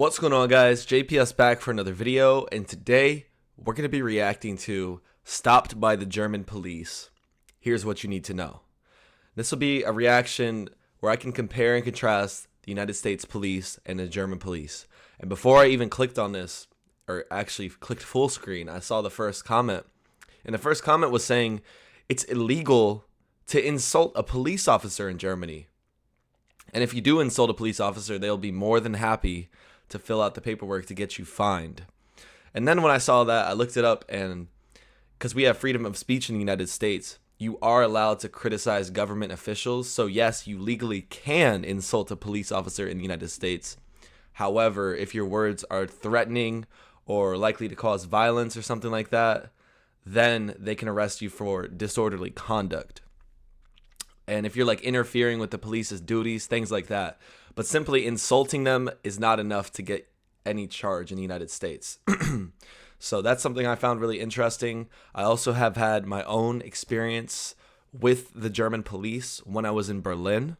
What's going on, guys? JPS back for another video, and today we're going to be reacting to Stopped by the German Police. Here's what you need to know. This will be a reaction where I can compare and contrast the United States police and the German police. And before I even clicked on this, or actually clicked full screen, I saw the first comment. And the first comment was saying it's illegal to insult a police officer in Germany. And if you do insult a police officer, they'll be more than happy to fill out the paperwork to get you fined. And then when I saw that, I looked it up, and because we have freedom of speech in the United States, you are allowed to criticize government officials. So yes, you legally can insult a police officer in the United States. However, if your words are threatening or likely to cause violence or something like that, then they can arrest you for disorderly conduct. And if you're like interfering with the police's duties, things like that. But simply insulting them is not enough to get any charge in the United States. So that's something I found really interesting. I also have had my own experience with the German police when I was in Berlin,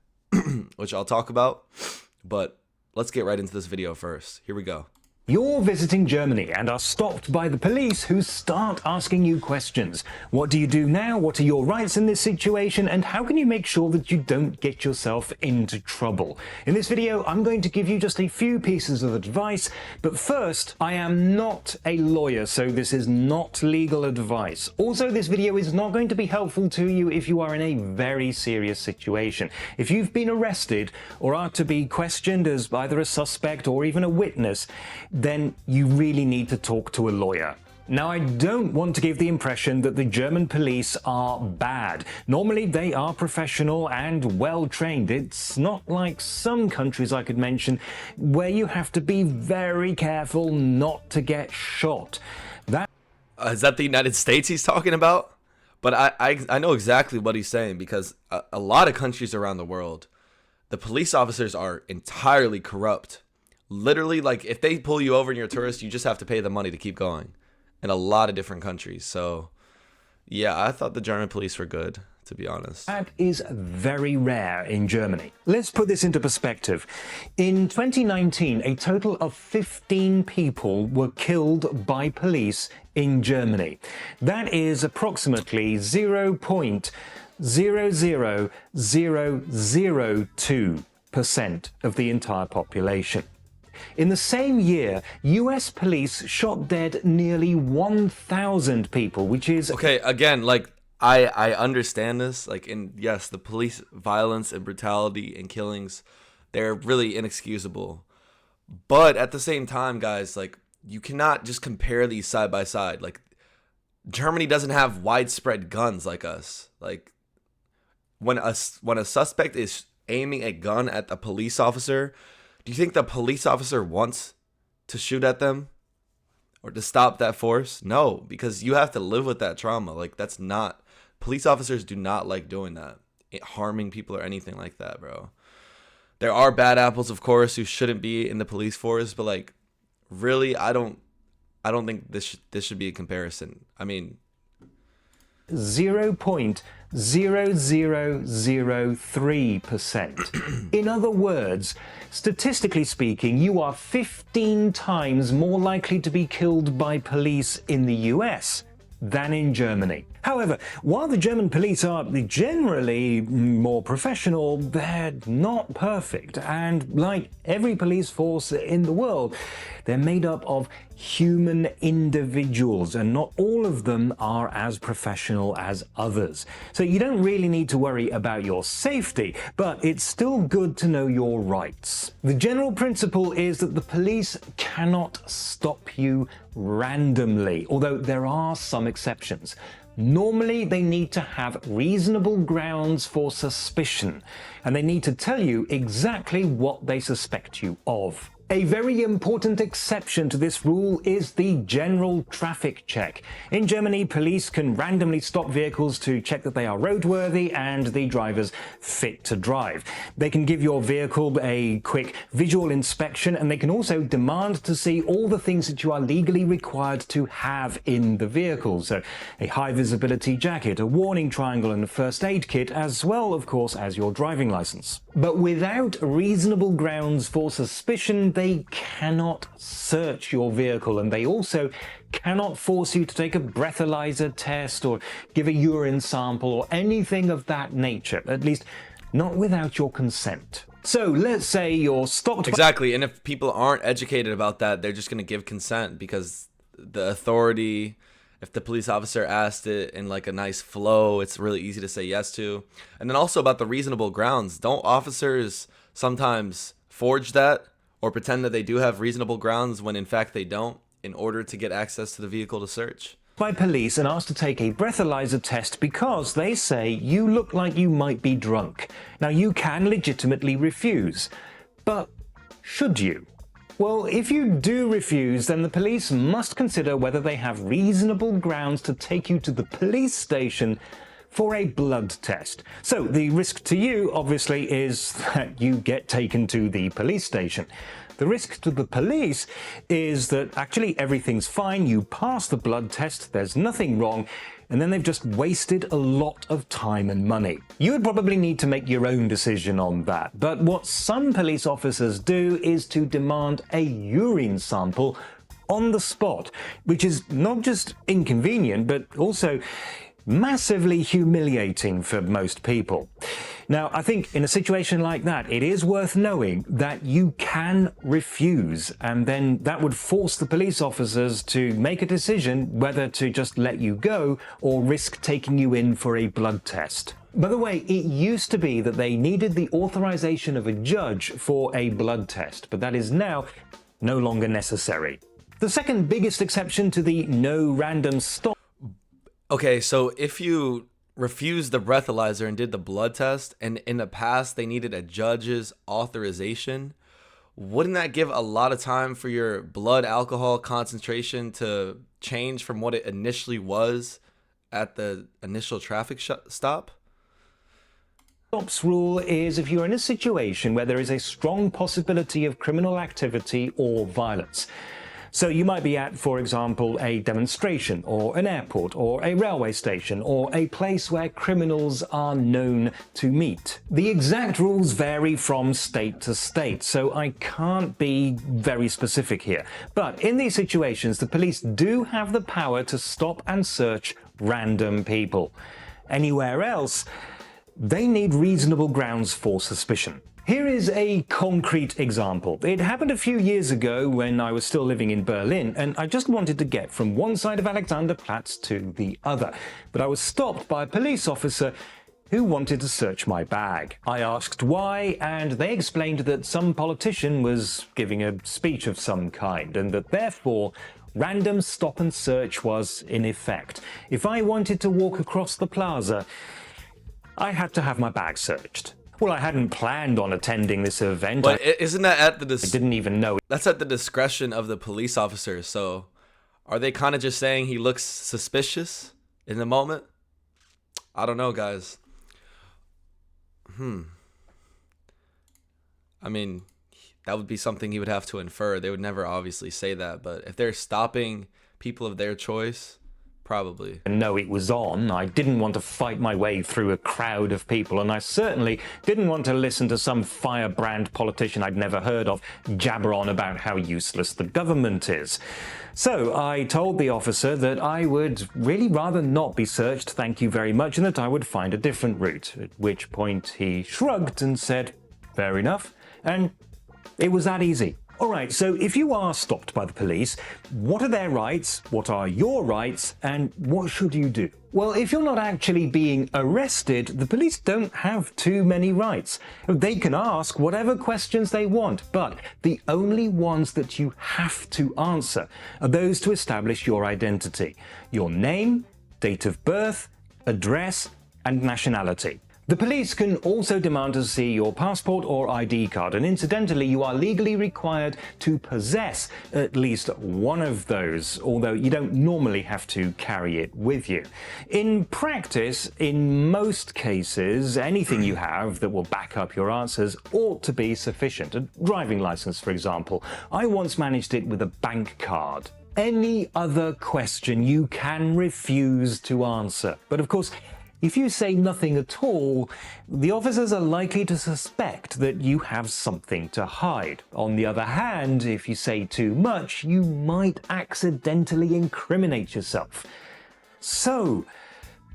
which I'll talk about. But let's get right into this video first. Here we go. You're visiting Germany and are stopped by the police, who start asking you questions. What do you do now? What are your rights in this situation? And how can you make sure that you don't get yourself into trouble? In this video, I'm going to give you just a few pieces of advice. But first, I am not a lawyer, so this is not legal advice. Also, this video is not going to be helpful to you if you are in a very serious situation. If you've been arrested or are to be questioned as either a suspect or even a witness, then you really need to talk to a lawyer. Now, I don't want to give the impression that the German police are bad. Normally, they are professional and well-trained. It's not like some countries I could mention where you have to be very careful not to get shot. Is that the United States he's talking about? But I know exactly what he's saying, because a lot of countries around the world, the police officers are entirely corrupt. Literally, like, if they pull you over and you're a tourist, you just have to pay the money to keep going in a lot of different countries. So, yeah, I thought the German police were good, to be honest. That is very rare in Germany. Let's put this into perspective. In 2019, a total of 15 people were killed by police in Germany. That is approximately 0.00002% of the entire population. In the same year, US police shot dead nearly 1,000 people, which is... Okay, again, like, I understand this. Like, yes, the police violence and brutality and killings, they're really inexcusable. But at the same time, guys, like, you cannot just compare these side by side. Like, Germany doesn't have widespread guns like us. Like, when a suspect is aiming a gun at a police officer, do you think the police officer wants to shoot at them or to stop that force? No, because you have to live with that trauma. Like, that's not... Police officers do not like doing that, harming people or anything like that, bro. There are bad apples, of course, who shouldn't be in the police force, but, like, really, I don't think this should be a comparison. I mean... 0.0003%. In other words, statistically speaking, you are 15 times more likely to be killed by police in the US than in Germany. However, while the German police are generally more professional, they're not perfect. And like every police force in the world, they're made up of human individuals, and not all of them are as professional as others. So you don't really need to worry about your safety, but it's still good to know your rights. The general principle is that the police cannot stop you randomly, although there are some exceptions. Normally, they need to have reasonable grounds for suspicion, and they need to tell you exactly what they suspect you of. A very important exception to this rule is the general traffic check. In Germany, police can randomly stop vehicles to check that they are roadworthy and the drivers fit to drive. They can give your vehicle a quick visual inspection, and they can also demand to see all the things that you are legally required to have in the vehicle. So a high visibility jacket, a warning triangle, and a first aid kit, as well, of course, as your driving license. But without reasonable grounds for suspicion, they cannot search your vehicle, and they also cannot force you to take a breathalyzer test or give a urine sample or anything of that nature, at least not without your consent. So let's say you're stopped. Exactly, and if people aren't educated about that, they're just going to give consent because the authority, if the police officer asked it in like a nice flow, it's really easy to say yes to. And then also about the reasonable grounds. Don't officers sometimes forge that or pretend that they do have reasonable grounds when in fact they don't, in order to get access to the vehicle to search? By police and asked to take a breathalyzer test because they say you look like you might be drunk. Now, you can legitimately refuse, but should you? Well, if you do refuse, then the police must consider whether they have reasonable grounds to take you to the police station for a blood test. So the risk to you, obviously, is that you get taken to the police station. The risk to the police is that actually everything's fine, you pass the blood test, there's nothing wrong, and then they've just wasted a lot of time and money. You would probably need to make your own decision on that, but what some police officers do is to demand a urine sample on the spot, which is not just inconvenient, but also massively humiliating for most people. Now, I think in a situation like that, it is worth knowing that you can refuse, and then that would force the police officers to make a decision whether to just let you go or risk taking you in for a blood test. By the way, it used to be that they needed the authorization of a judge for a blood test, but that is now no longer necessary. The second biggest exception to the no random stop. Okay, so if you refused the breathalyzer and did the blood test, and in the past they needed a judge's authorization, wouldn't that give a lot of time for your blood alcohol concentration to change from what it initially was at the initial traffic stop? Stops rule is if you're in a situation where there is a strong possibility of criminal activity or violence. So you might be at, for example, a demonstration or an airport or a railway station or a place where criminals are known to meet. The exact rules vary from state to state, so I can't be very specific here. But in these situations, the police do have the power to stop and search random people. Anywhere else, they need reasonable grounds for suspicion. Here is a concrete example. It happened a few years ago when I was still living in Berlin, and I just wanted to get from one side of Alexanderplatz to the other. But I was stopped by a police officer who wanted to search my bag. I asked why, and they explained that some politician was giving a speech of some kind, and that therefore random stop and search was in effect. If I wanted to walk across the plaza, I had to have my bag searched. Well, I hadn't planned on attending this event. But isn't that at the I didn't even know. That's at the discretion of the police officer. So are they kind of just saying he looks suspicious in the moment? I don't know, guys. I mean, that would be something he would have to infer. They would never obviously say that. But if they're stopping people of their choice, probably. No, it was on. I didn't want to fight my way through a crowd of people, and I certainly didn't want to listen to some firebrand politician I'd never heard of jabber on about how useless the government is. So I told the officer that I would really rather not be searched, thank you very much, and that I would find a different route, at which point he shrugged and said, fair enough, and it was that easy. Alright, so if you are stopped by the police, what are their rights, what are your rights, and what should you do? Well, if you're not actually being arrested, the police don't have too many rights. They can ask whatever questions they want, but the only ones that you have to answer are those to establish your identity, your name, date of birth, address, and nationality. The police can also demand to see your passport or ID card, and incidentally, you are legally required to possess at least one of those, although you don't normally have to carry it with you. In practice, in most cases, anything you have that will back up your answers ought to be sufficient. A driving license, for example. I once managed it with a bank card. Any other question you can refuse to answer. But of course, If you say nothing at all, the officers are likely to suspect that you have something to hide. On the other hand, if you say too much, you might accidentally incriminate yourself. So,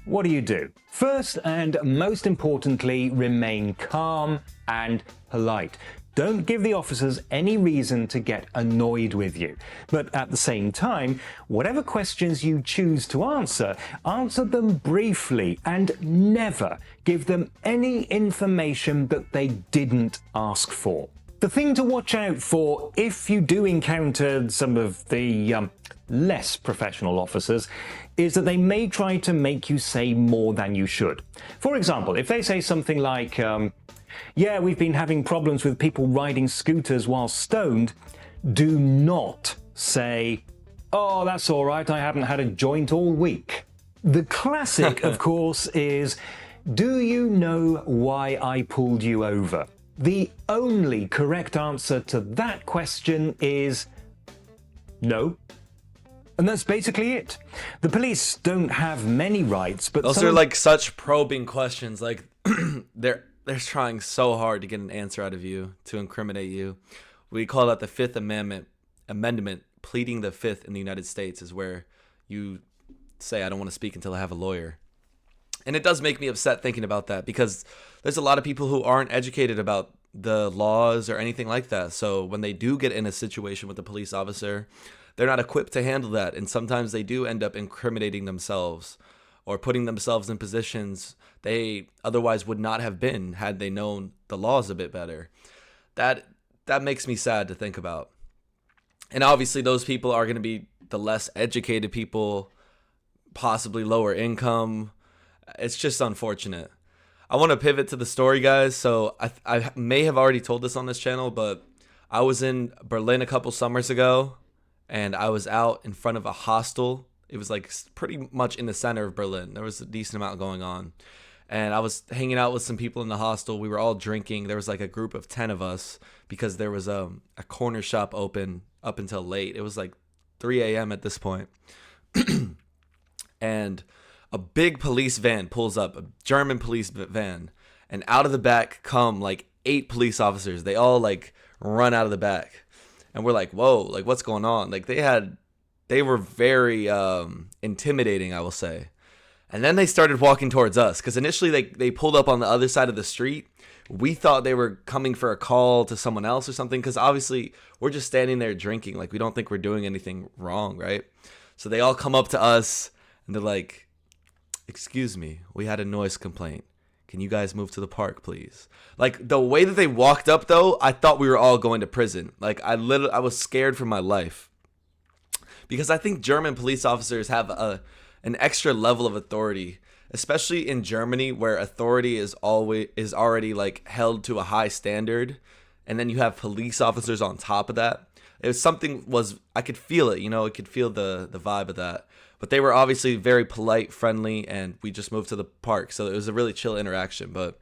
what do you do? First and most importantly, remain calm and polite. Don't give the officers any reason to get annoyed with you. But at the same time, whatever questions you choose to answer, answer them briefly and never give them any information that they didn't ask for. The thing to watch out for if you do encounter some of the less professional officers is that they may try to make you say more than you should. For example, if they say something like, yeah, we've been having problems with people riding scooters while stoned, do not say, oh, that's all right, I haven't had a joint all week. The classic, of course, is, do you know why I pulled you over? The only correct answer to that question is no. And that's basically it. The police don't have many rights, but those are like such probing questions. Like they're trying so hard to get an answer out of you, to incriminate you. We call that the Fifth Amendment. Pleading the Fifth in the United States is where you say, I don't want to speak until I have a lawyer. And it does make me upset thinking about that, because there's a lot of people who aren't educated about the laws or anything like that. So when they do get in a situation with a police officer, they're not equipped to handle that. And sometimes they do end up incriminating themselves or putting themselves in positions they otherwise would not have been had they known the laws a bit better. That makes me sad to think about. And obviously those people are going to be the less educated people, possibly lower income. It's just unfortunate. I want to pivot to the story, guys. So I may have already told this on this channel, but I was in Berlin a couple summers ago, and I was out in front of a hostel. It was like pretty much in the center of Berlin. There was a decent amount going on. And I was hanging out with some people in the hostel. We were all drinking. There was like a group of 10 of us because there was a corner shop open up until late. It was like 3 a.m. at this point. And a big police van pulls up, a German police van. And out of the back come like 8 police officers. They all like run out of the back. And we're like, whoa, like what's going on? Like they were very intimidating, I will say. And then they started walking towards us, because initially they pulled up on the other side of the street. We thought they were coming for a call to someone else or something, because obviously we're just standing there drinking. Like, we don't think we're doing anything wrong, right? So they all come up to us and they're like, excuse me, we had a noise complaint. Can you guys move to the park, please? Like, the way that they walked up, though, I thought we were all going to prison. Like, I was scared for my life, because I think German police officers have an extra level of authority, especially in Germany, where authority is already like held to a high standard, and then you have police officers on top of that. It was I could feel it, I could feel the vibe of that. But they were obviously very polite, friendly, and we just moved to the park, so it was a really chill interaction. But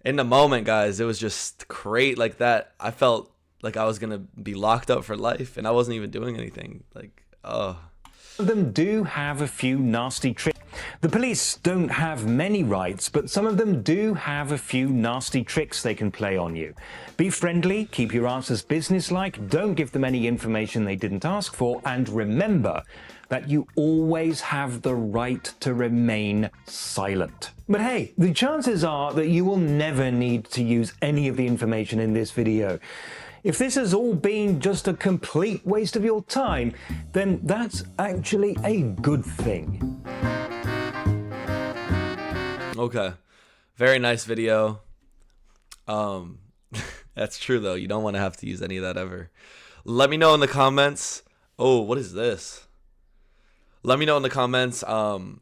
in the moment, guys, it was just great. Like that, I felt like I was gonna be locked up for life, and I wasn't even doing anything. Like, oh. Some of them do have a few nasty tricks. The police don't have many rights, but some of them do have a few nasty tricks they can play on you. Be friendly, keep your answers businesslike, don't give them any information they didn't ask for, and remember that you always have the right to remain silent. But hey, the chances are that you will never need to use any of the information in this video. If this has all been just a complete waste of your time, then that's actually a good thing. Okay. Very nice video. That's true, though. You don't want to have to use any of that ever. Let me know in the comments. Oh, what is this? Let me know in the comments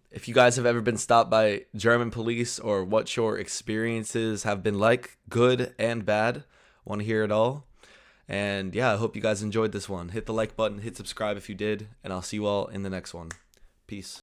if you guys have ever been stopped by German police, or what your experiences have been like, good and bad. Want to hear it all. And yeah, I hope you guys enjoyed this one. Hit the like button, hit subscribe if you did, and I'll see you all in the next one. Peace.